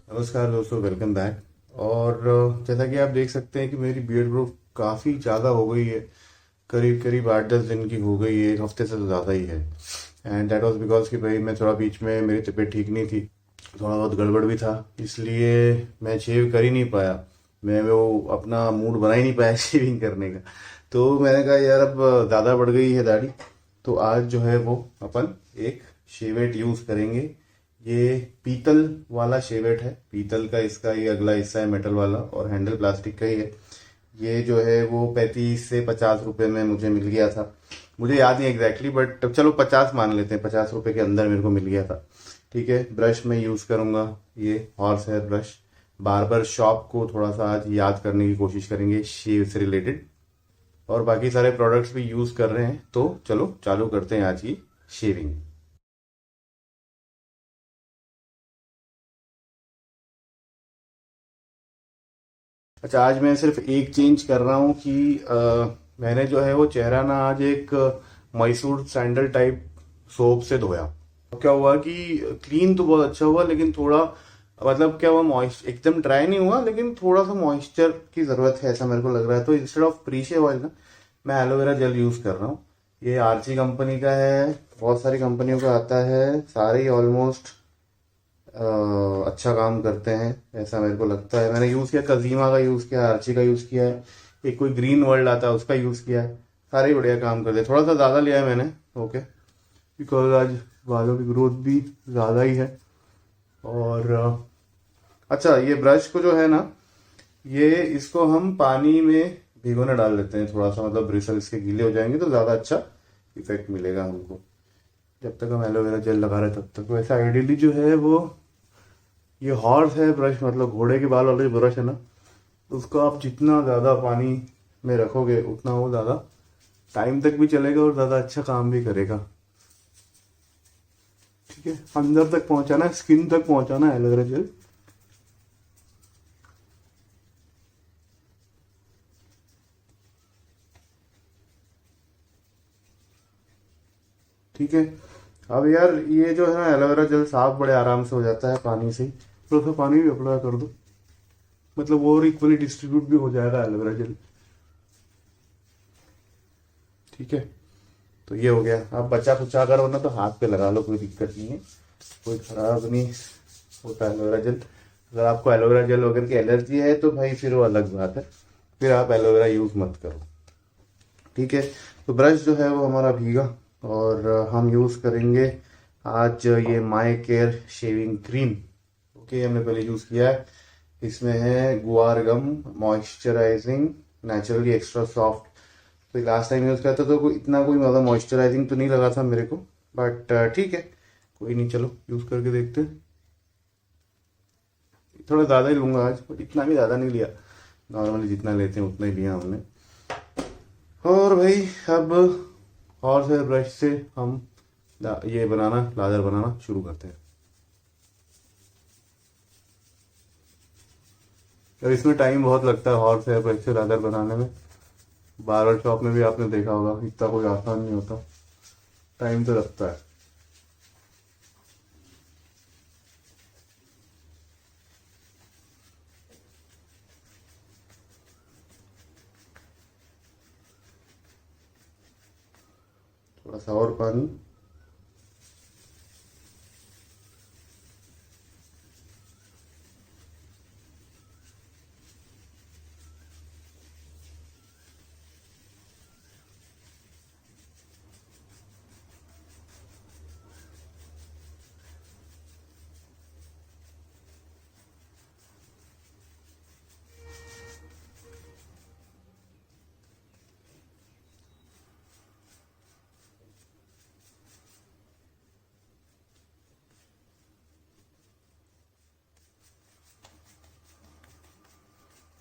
नमस्कार दोस्तों, welcome back. और जैसा कि आप देख सकते हैं कि मेरी बियर्ड ग्रोथ काफ़ी ज़्यादा हो गई है। करीब करीब 8-10 दिन की हो गई है, एक हफ्ते से तो ज़्यादा ही है। एंड दैट वाज बिकॉज कि भाई मैं थोड़ा बीच में मेरी तबीयत ठीक नहीं थी, थोड़ा बहुत गड़बड़ भी था, इसलिए मैं शेव कर ही नहीं पाया। मैं वो अपना मूड बना ही नहीं पाया शेविंग करने का। तो मैंने कहा यार अब ज़्यादा बढ़ गई है दाढ़ी, तो आज जो है वो अपन एक शेवेट यूज़ करेंगे। ये पीतल वाला शेवेट है, पीतल का इसका ये अगला हिस्सा है मेटल वाला, और हैंडल प्लास्टिक का ही है। ये जो है वो 35 से 50 रुपए में मुझे मिल गया था। मुझे याद नहीं एग्जैक्टली, बट चलो 50 मान लेते हैं, 50 रुपए के अंदर मेरे को मिल गया था। ठीक है, ब्रश मैं यूज़ करूंगा, ये horse hair brush. Barber shop को थोड़ा सा आज याद करने की कोशिश करेंगे शेव से रिलेटेड, और बाकी सारे प्रोडक्ट्स भी यूज़ कर रहे हैं। तो चलो चालू करते हैं आज की शेविंग। अच्छा, आज मैं सिर्फ एक चेंज कर रहा हूँ कि मैंने जो है वो चेहरा ना आज एक मैसूर सैंडल टाइप सोप से धोया। तो क्या हुआ कि क्लीन तो बहुत अच्छा हुआ, लेकिन थोड़ा मतलब क्या हुआ, मॉइस्ट एकदम ड्राई नहीं हुआ, लेकिन थोड़ा सा मॉइस्चर की ज़रूरत है ऐसा मेरे को लग रहा है। तो इंस्टेड ऑफ प्रीशे ऑयल ना, मैं एलोवेरा जेल यूज़ कर रहा हूँ। ये आरची कंपनी का है, बहुत सारी कंपनियों का आता है, सारे ही ऑलमोस्ट अच्छा काम करते हैं ऐसा मेरे को लगता है। मैंने यूज़ किया, कजीमा का यूज़ किया, आर्ची का यूज़ किया है, एक कोई ग्रीन वर्ल्ड आता है उसका यूज़ किया है। सारे ही बढ़िया काम करते हैं। थोड़ा सा ज़्यादा लिया है मैंने, ओके, बिकॉज आज बालों की ग्रोथ भी ज़्यादा ही है। और अच्छा, ये ब्रश को जो है ना, ये इसको हम पानी में भिगोने डाल देते हैं थोड़ा सा, मतलब ब्रिसल इसके गीले हो जाएंगे तो ज़्यादा अच्छा इफेक्ट मिलेगा हमको। जब तक हम एलोवेरा जेल लगा रहे हैं तब तक। वैसे आइडियली जो है वो ये हॉर्स है ब्रश, मतलब घोड़े के बाल वाला जो ब्रश है ना, उसको आप जितना ज़्यादा पानी में रखोगे उतना वो ज़्यादा टाइम तक भी चलेगा और ज़्यादा अच्छा काम भी करेगा। ठीक है, अंदर तक पहुंचाना है, स्किन तक पहुंचाना है एलोवेरा जेल। ठीक है, अब यार ये जो है ना एलोवेरा जेल साफ बड़े आराम से हो जाता है पानी से ही। थोड़ा सा पानी भी अप्लाई कर दो, मतलब वो और इक्वली डिस्ट्रीब्यूट भी हो जाएगा एलोवेरा जेल। ठीक है, तो ये हो गया। आप बचा कुचा अगर हो ना तो हाथ पे लगा लो, कोई दिक्कत नहीं है, कोई खराब नहीं होता एलोवेरा जेल। अगर आपको एलोवेरा जेल वगैरह की एलर्जी है तो भाई फिर वो अलग बात है, फिर आप एलोवेरा यूज़ मत करो। ठीक है, तो ब्रश जो है वो हमारा भीगा, और हम यूज़ करेंगे आज ये माई केयर शेविंग क्रीम। ओके, हमने पहले यूज़ किया है, इसमें है गुआर गम मॉइस्चराइजिंग नेचुरली एक्स्ट्रा सॉफ्ट। तो लास्ट टाइम यूज़ करता तो कोई इतना कोई मतलब मॉइस्चराइजिंग तो नहीं लगा था मेरे को, बट ठीक है, कोई नहीं, चलो यूज़ करके देखते हैं। थोड़ा ज़्यादा ही लूँगा आज, बट इतना भी ज़्यादा नहीं लिया, नॉर्मली जितना लेते हैं उतना ही लिया हमने। और भाई अब हॉर्स हेयर ब्रश से हम ये बनाना, लादर बनाना शुरू करते हैं। और इसमें टाइम बहुत लगता है हॉर्स हेयर ब्रश से लादर बनाने में। बार्बर शॉप में भी आपने देखा होगा, इतना कोई आसान नहीं होता, टाइम तो लगता है। थोड़ा सा और पानी।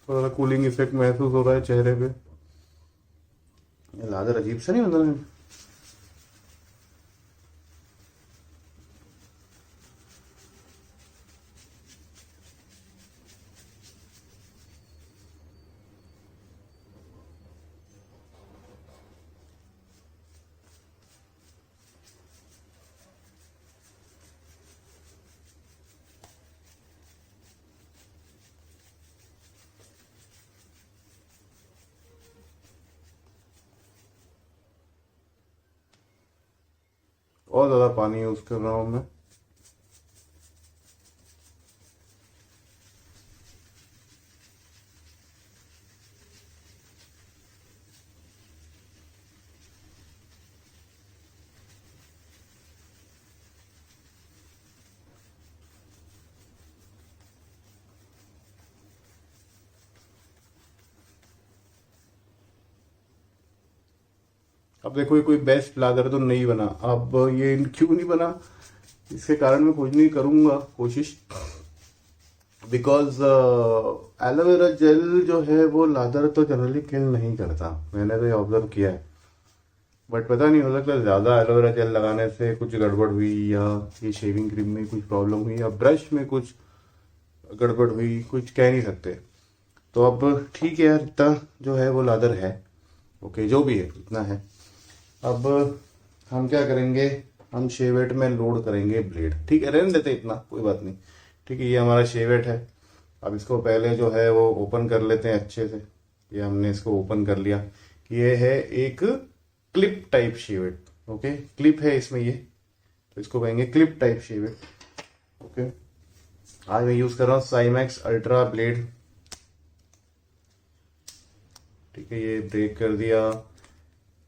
थोड़ा सा कूलिंग इफेक्ट महसूस हो रहा है चेहरे पे। ये लादर अजीब सा नहीं मतलब। और ज़्यादा पानी यूज़ कर रहा हूँ मैं। अब देखो, ये कोई बेस्ट लादर तो नहीं बना। अब ये क्यों नहीं बना, इसके कारण मैं कुछ नहीं करूँगा कोशिश, बिकॉज एलोवेरा जेल जो है वो लादर तो जनरली किल नहीं करता, मैंने तो ये ऑब्जर्व किया है। बट पता नहीं, हो सकता है ज़्यादा एलोवेरा जेल लगाने से कुछ गड़बड़ हुई, या ये शेविंग क्रीम में कुछ प्रॉब्लम हुई, या ब्रश में कुछ गड़बड़ हुई, कुछ कह नहीं सकते। तो अब ठीक है यार, इतना जो है वो लादर है, ओके जो भी है इतना है। अब हम क्या करेंगे, हम शेवेट में लोड करेंगे ब्लेड। ठीक है, रहने देते इतना, कोई बात नहीं। ठीक है, ये हमारा शेवेट है। अब इसको पहले जो है वो ओपन कर लेते हैं अच्छे से। ये हमने इसको ओपन कर लिया। ये है एक क्लिप टाइप शेवेट, ओके, क्लिप है इसमें ये, तो इसको कहेंगे क्लिप टाइप शेवेट, ओके। आज मैं यूज कर रहा हूँ साइमैक्स अल्ट्रा ब्लेड। ठीक है, ये ब्रेक कर दिया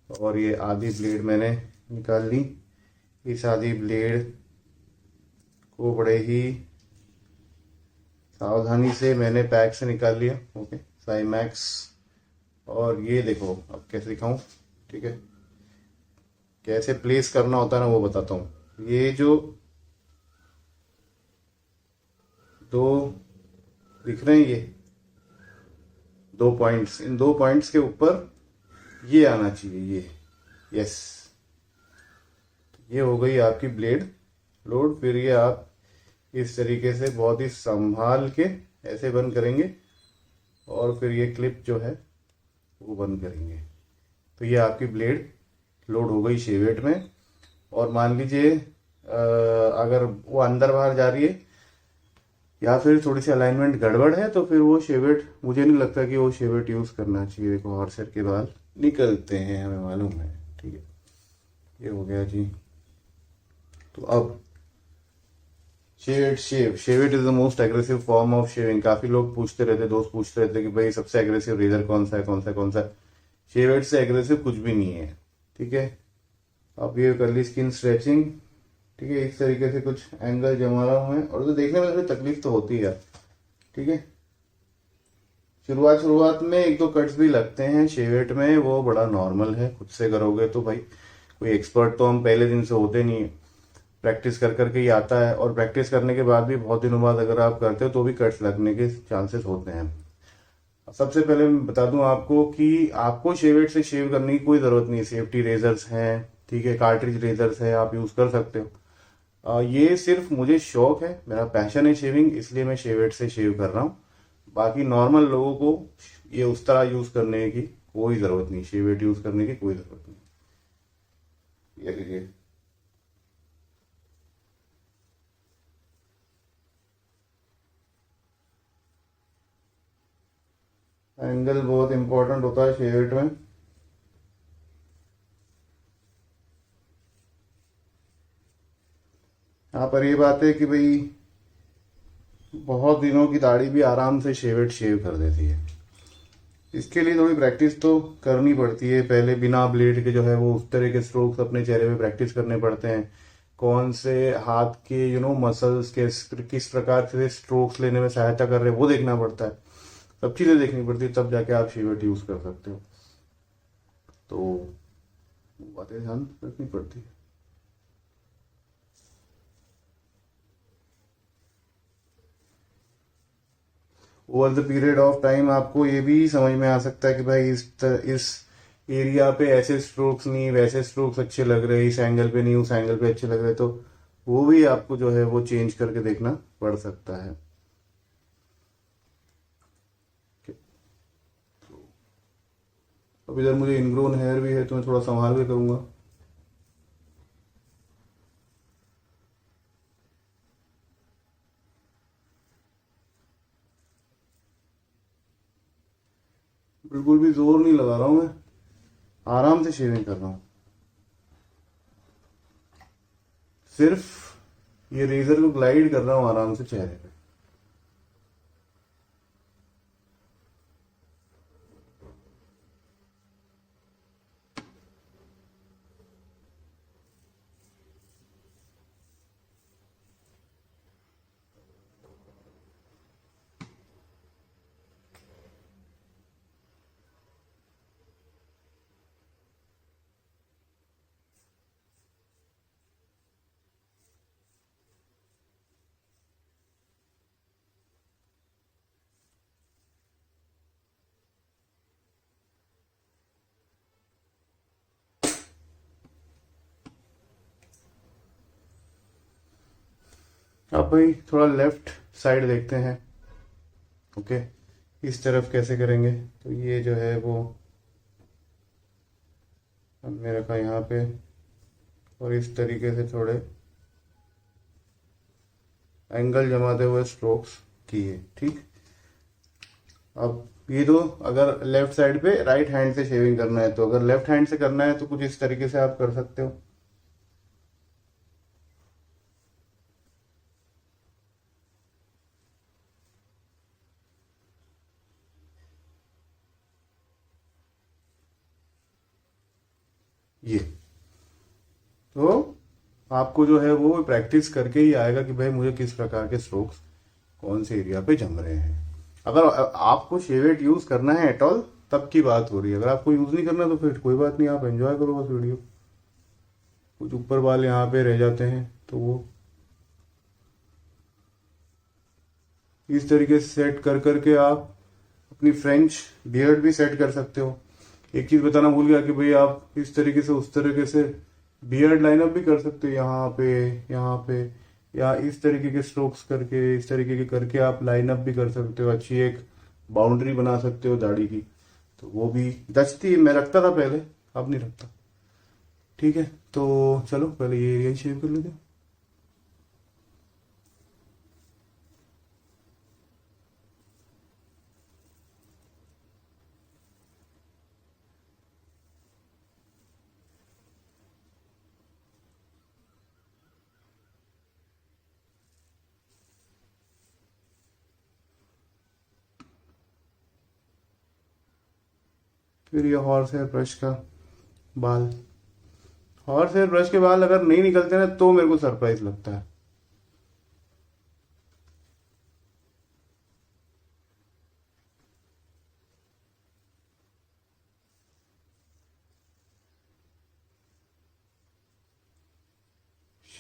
और ये आधी ब्लेड मैंने निकाल ली। इस आधी ब्लेड को बड़े ही सावधानी से मैंने पैक से निकाल लिया, ओके, साइमैक्स। और ये देखो, अब कैसे दिखाऊं, ठीक है, कैसे प्लेस करना होता है ना वो बताता हूँ। ये जो दो दिख रहे हैं, ये दो पॉइंट्स, इन दो पॉइंट्स के ऊपर ये आना चाहिए, ये, यस, ये हो गई आपकी ब्लेड लोड। फिर ये आप इस तरीके से बहुत ही संभाल के ऐसे बंद करेंगे, और फिर ये क्लिप जो है वो बंद करेंगे। तो ये आपकी ब्लेड लोड हो गई शेवेट में। और मान लीजिए अगर वो अंदर बाहर जा रही है, या फिर थोड़ी सी अलाइनमेंट गड़बड़ है, तो फिर वो शेवेट, मुझे नहीं लगता कि वो शेवेट यूज़ करना चाहिए। देखो, हॉर्स हेयर के बाल निकलते हैं, हमें मालूम है। ठीक है, ये हो गया जी। तो अब shavette is the most aggressive form of shaving. काफी लोग पूछते रहते, दोस्त पूछते रहते कि भाई सबसे एग्रेसिव रेजर कौन सा है, कौन सा कौन सा। शेविट से एग्रेसिव कुछ भी नहीं है। ठीक है, अब ये कर ली स्किन स्ट्रेचिंग। ठीक है, इस तरीके से कुछ एंगल जमा रहा हूं मैं, और तो देखने में थोड़ी तकलीफ तो होती है। ठीक है, शुरुआत में एक दो कट्स भी लगते हैं शेवेट में, वो बड़ा नॉर्मल है। खुद से करोगे तो भाई, कोई एक्सपर्ट तो हम पहले दिन से होते नहीं है, प्रैक्टिस कर करके ही आता है। और प्रैक्टिस करने के बाद भी बहुत दिनों बाद अगर आप करते हो तो भी कट्स लगने के चांसेस होते हैं। सबसे पहले मैं बता दूं आपको कि आपको शेवेट से शेव करने की कोई जरूरत नहीं है। सेफ्टी रेजर्स हैं, ठीक है, कार्ट्रिज रेजर्स है, आप यूज कर सकते हो। ये सिर्फ मुझे शौक है, मेरा पैशन है शेविंग, इसलिए मैं शेवेट से शेव कर रहा हूँ। बाकी नॉर्मल लोगों को ये उस तरह यूज करने की कोई जरूरत नहीं, शेवेट यूज करने की कोई जरूरत नहीं। ये देखिए, एंगल बहुत इंपॉर्टेंट होता है शेवेट में। यहाँ पर ये बात है कि भाई बहुत दिनों की दाढ़ी भी आराम से शेवेट शेव कर देती है। इसके लिए थोड़ी प्रैक्टिस तो करनी पड़ती है। पहले बिना ब्लेड के जो है वो उस तरह के स्ट्रोक्स अपने चेहरे पे प्रैक्टिस करने पड़ते हैं। कौन से हाथ के मसल्स के किस प्रकार से स्ट्रोक्स लेने में सहायता कर रहे हैं वो देखना पड़ता है। सब चीजें देखनी पड़ती है, तब जाके आप शेवेट यूज कर सकते हो। तो बातें ध्यान रखनी पड़ती है। Over the period of time आपको ये भी समझ में आ सकता है कि भाई इस एरिया पे ऐसे स्ट्रोक्स नहीं, वैसे स्ट्रोक्स अच्छे लग रहे, इस एंगल पे नहीं, उस एंगल पे अच्छे लग रहे, तो वो भी आपको जो है वो चेंज करके देखना पड़ सकता है। अब इधर मुझे इनग्रोन हेयर भी है, तो मैं थोड़ा संभाल के करूंगा। बिल्कुल भी जोर नहीं लगा रहा हूं मैं, आराम से शेविंग कर रहा हूँ। सिर्फ ये रेजर को ग्लाइड कर रहा हूं आराम से चेहरे पे। अब भाई थोड़ा लेफ्ट साइड देखते हैं। ओके, इस तरफ कैसे करेंगे? तो ये जो है वो हमने रखा यहाँ पे और इस तरीके से थोड़े एंगल जमाते हुए स्ट्रोक्स किए। ठीक, अब ये तो अगर लेफ्ट साइड पे राइट हैंड से शेविंग करना है, तो अगर लेफ्ट हैंड से करना है तो कुछ इस तरीके से आप कर सकते हो। ये तो आपको जो है वो प्रैक्टिस करके ही आएगा कि भाई मुझे किस प्रकार के स्ट्रोक्स कौन से एरिया पे जम रहे हैं। अगर आपको शेवेट यूज करना है एट ऑल तब की बात हो रही है, अगर आपको यूज नहीं करना तो फिर कोई बात नहीं, आप एंजॉय करो बस वीडियो। कुछ ऊपर बाल यहाँ पे रह जाते हैं तो वो इस तरीके से सेट कर करके आप अपनी फ्रेंच बियर्ड भी सेट कर सकते हो। एक चीज बताना भूल गया कि भाई आप इस तरीके से उस तरीके से बियर्ड लाइनअप भी कर सकते हो, यहाँ पे या इस तरीके के स्ट्रोक्स करके, इस तरीके के करके आप लाइनअप भी कर सकते हो। अच्छी एक बाउंड्री बना सकते हो दाढ़ी की, तो वो भी जचती है। मैं रखता था पहले, अब नहीं रखता। ठीक है, तो चलो पहले ये एरिया शेव कर लेते हैं। फिर ये हॉर्स हेयर ब्रश का बाल, हॉर्स हेयर ब्रश के बाल अगर नहीं निकलते ना तो मेरे को सरप्राइज लगता है।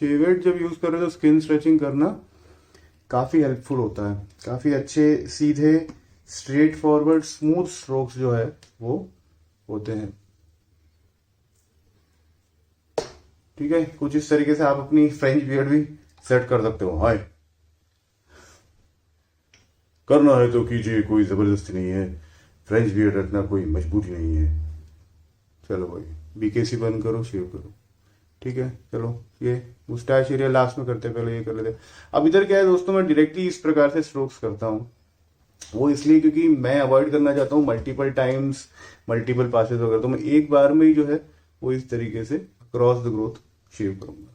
शेवेड जब यूज कर रहे हो तो स्किन स्ट्रेचिंग करना काफी हेल्पफुल होता है। काफी अच्छे सीधे स्ट्रेट फॉरवर्ड स्मूथ स्ट्रोक्स जो है वो होते हैं। ठीक है, कुछ इस तरीके से आप अपनी फ्रेंच बियर्ड भी सेट कर सकते हो। हाय, करना है तो कीजिए, कोई जबरदस्ती नहीं है। फ्रेंच बियर्ड रखना कोई मजबूरी नहीं है। चलो भाई, बीकेसी बंद करो, शेव करो। ठीक है, चलो ये मुस्टैच एरिया लास्ट में करते हैं, पहले ये कर लेते हैं। अब इधर क्या है दोस्तों, मैं डायरेक्टली इस प्रकार से स्ट्रोक्स करता हूँ। वो इसलिए क्योंकि मैं अवॉइड करना चाहता हूँ मल्टीपल टाइम्स मल्टीपल पासेस वगैरह, तो मैं एक बार में ही जो है वो इस तरीके से क्रॉस द ग्रोथ शेव करूंगा।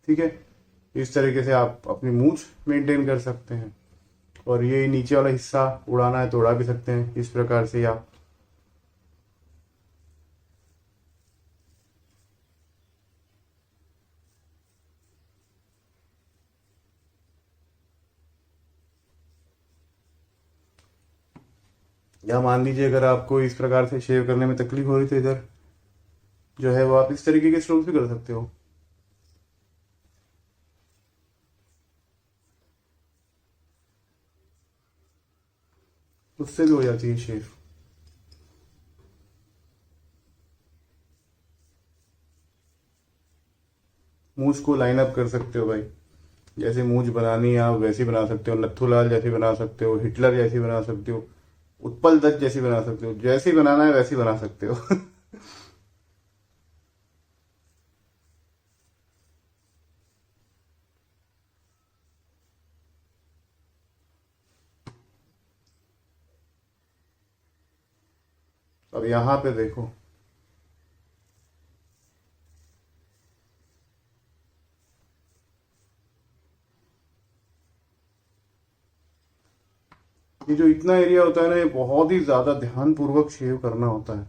ठीक है, इस तरीके से आप अपनी मूंछ मेंटेन कर सकते हैं। और ये नीचे वाला हिस्सा उड़ाना है तो उड़ा भी सकते हैं इस प्रकार से। या मान लीजिए अगर आपको इस प्रकार से शेव करने में तकलीफ हो रही तो इधर जो है वो आप इस तरीके के स्ट्रोक्स भी कर सकते हो। उससे भी हो जाती है शेव। मूंछ को लाइन अप कर सकते हो भाई, जैसे मूंछ बनानी है आप वैसी बना सकते हो, नथुलाल जैसी बना सकते हो, हिटलर जैसी बना सकते हो, उत्पल दत्त जैसी बना सकते हो, जैसी बनाना है वैसी बना सकते हो। अब यहाँ पे देखो, ये जो इतना एरिया होता है ना, ये बहुत ही ज्यादा ध्यान पूर्वक शेव करना होता है।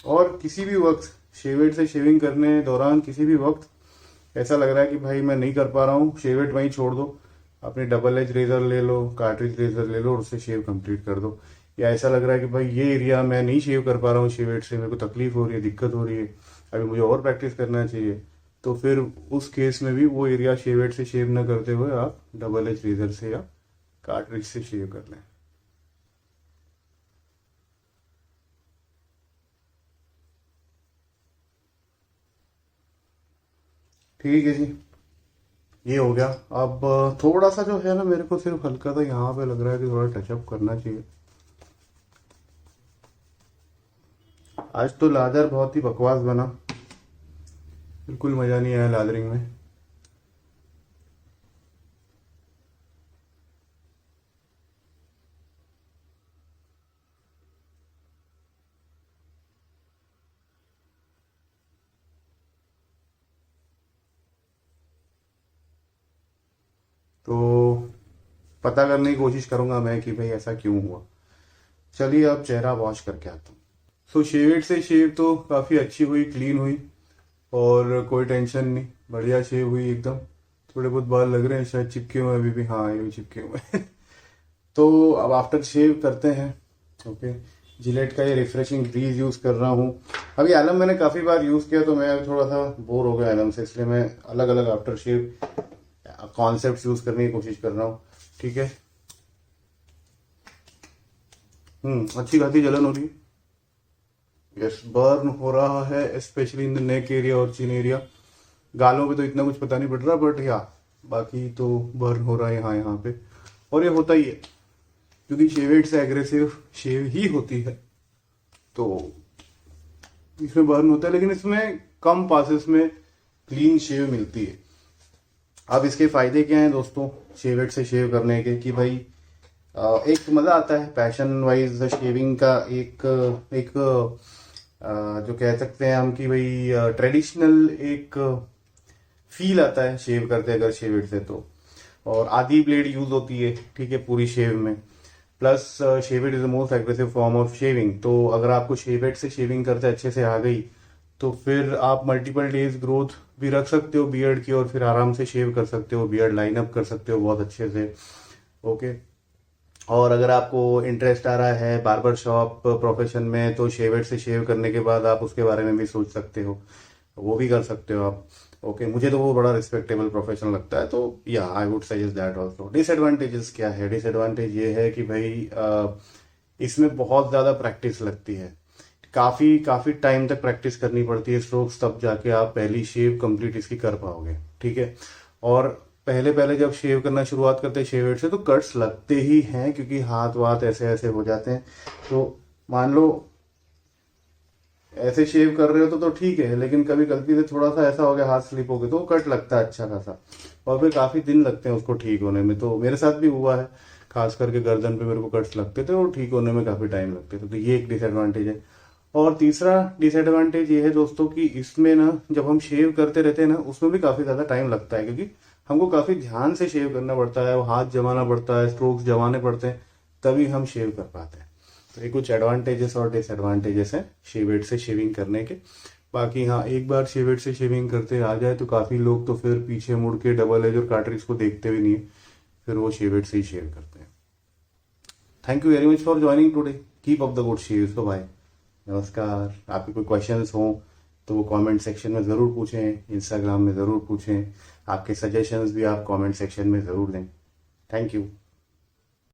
और किसी भी वक्त शेवेट से शेविंग करने दौरान किसी भी वक्त ऐसा लग रहा है कि भाई मैं नहीं कर पा रहा हूँ, शेवेट वहीं छोड़ दो, अपनी डबल एज रेजर ले लो, कार्ट्रिज रेजर ले लो और उससे शेव कंप्लीट कर दो। या ऐसा लग रहा है कि भाई ये एरिया मैं नहीं शेव कर पा रहा हूँ शेवेट से, मेरे को तकलीफ हो रही है, दिक्कत हो रही है, अभी मुझे और प्रैक्टिस करना चाहिए, तो फिर उस केस में भी वो एरिया शेवेट से शेव न करते हुए आप डबल एज रेजर से या कार्ट्रिज से शेव कर लें। ठीक है जी, ये हो गया। अब थोड़ा सा जो है ना, मेरे को सिर्फ हल्का सा यहाँ पे लग रहा है कि थोड़ा टचअप करना चाहिए। आज तो लादर बहुत ही बकवास बना, बिल्कुल मजा नहीं आया लादरिंग में। तो पता करने की कोशिश करूंगा मैं कि भाई ऐसा क्यों हुआ। चलिए अब चेहरा वॉश करके आता हूँ। सो शेवेड से शेव तो काफ़ी अच्छी हुई, क्लीन हुई और कोई टेंशन नहीं, बढ़िया शेव हुई एकदम। थोड़े बहुत बाल लग रहे हैं शायद चिपके हुए अभी भी, हाँ ये भी चिपके हुए हैं। तो अब आफ्टर शेव करते हैं। ओके, जिलेट का ये रिफ्रेशिंग ब्रीज यूज़ कर रहा हूँ। अभी एलम मैंने काफ़ी बार यूज़ किया तो मैं थोड़ा सा बोर हो गया एलम से, इसलिए मैं अलग अलग आफ्टर शेव कॉन्सेप्ट यूज़ करने की कोशिश कर रहा हूँ। ठीक है, अच्छी खासी जलन हो रही है। यस, बर्न हो रहा है specially in the neck area और चिन एरिया। गालों पे तो इतना कुछ पता नहीं पड़ रहा, बट या बाकी तो बर्न हो रहा है यहाँ यहाँ पे। और ये होता ही है क्योंकि शेवेड से एग्रेसिव शेव ही होती है, तो इसमें बर्न होता है, लेकिन इसमें कम पासेस में क्लीन शेव मिलती है। अब इसके फायदे क्या हैं दोस्तों शेवेड से शेव करने के, कि भाई एक मजा आता है पैशन वाइज शेविंग का, एक एक जो कह सकते हैं हम कि भाई ट्रेडिशनल एक फील आता है शेव करते अगर शेवेड से तो। और आधी ब्लेड यूज होती है, ठीक है, पूरी शेव में। Plus shaved is the most aggressive form of shaving, तो अगर आपको शेवेड से शेविंग करते अच्छे से आ गई तो फिर आप मल्टीपल डेज ग्रोथ भी रख सकते हो बियर्ड की, और फिर आराम से शेव कर सकते हो, बियर्ड लाइन अप कर सकते हो बहुत अच्छे से। ओके, और अगर आपको इंटरेस्ट आ रहा है बार्बर शॉप प्रोफेशन में तो शेवेड से शेव करने के बाद आप उसके बारे में भी सोच सकते हो, वो भी कर सकते हो आप। ओके, मुझे तो वो बड़ा रिस्पेक्टेबल प्रोफेशन लगता है, तो या I would suggest that also. Disadvantages क्या है? डिसएडवांटेज ये है कि भाई इसमें बहुत ज़्यादा प्रैक्टिस लगती है, काफ़ी काफ़ी टाइम तक प्रैक्टिस करनी पड़ती है स्ट्रोक्स, तब जाके आप पहली शेव कंप्लीट इसकी कर पाओगे। ठीक है, और पहले पहले जब शेव करना शुरुआत करते हैं शेवेड से तो कट्स लगते ही हैं, क्योंकि हाथ वाथ ऐसे ऐसे हो जाते हैं। तो मान लो ऐसे शेव कर रहे हो तो ठीक है, लेकिन कभी गलती से थोड़ा सा ऐसा हो गया, हाथ स्लिप हो गया, तो कट लगता है अच्छा खासा, और फिर काफी दिन लगते हैं उसको ठीक होने में। तो मेरे साथ भी हुआ है, खास करके गर्दन पे मेरे को कट्स लगते थे और ठीक होने में काफी टाइम लगते थे, तो ये एक डिसएडवांटेज है। और तीसरा डिसएडवांटेज ये है दोस्तों कि इसमें ना जब हम शेव करते रहते हैं ना उसमें भी काफी ज्यादा टाइम लगता है, क्योंकि हमको काफी ध्यान से शेव करना पड़ता है, वो हाथ जमाना पड़ता है, स्ट्रोक्स जमाने पड़ते हैं, तभी हम शेव कर पाते हैं। तो ये कुछ एडवांटेजेस और डिसएडवांटेजेस हैं शेवेड से शेविंग करने के। बाकी हाँ, एक बार शेवेड से शेविंग करते आ जाए तो काफी लोग तो फिर पीछे मुड़ के डबल एज और कार्ट्रिज को देखते भी नहीं है, फिर वो शेवेड से ही शेव करते हैं। Thank you very much for joining today. Keep up the good shaves. तो भाई नमस्कार। आपके कोई क्वेश्चंस हो तो वो कमेंट सेक्शन में ज़रूर पूछें, इंस्टाग्राम में ज़रूर पूछें। आपके सजेशंस भी आप कमेंट सेक्शन में ज़रूर दें। Thank you.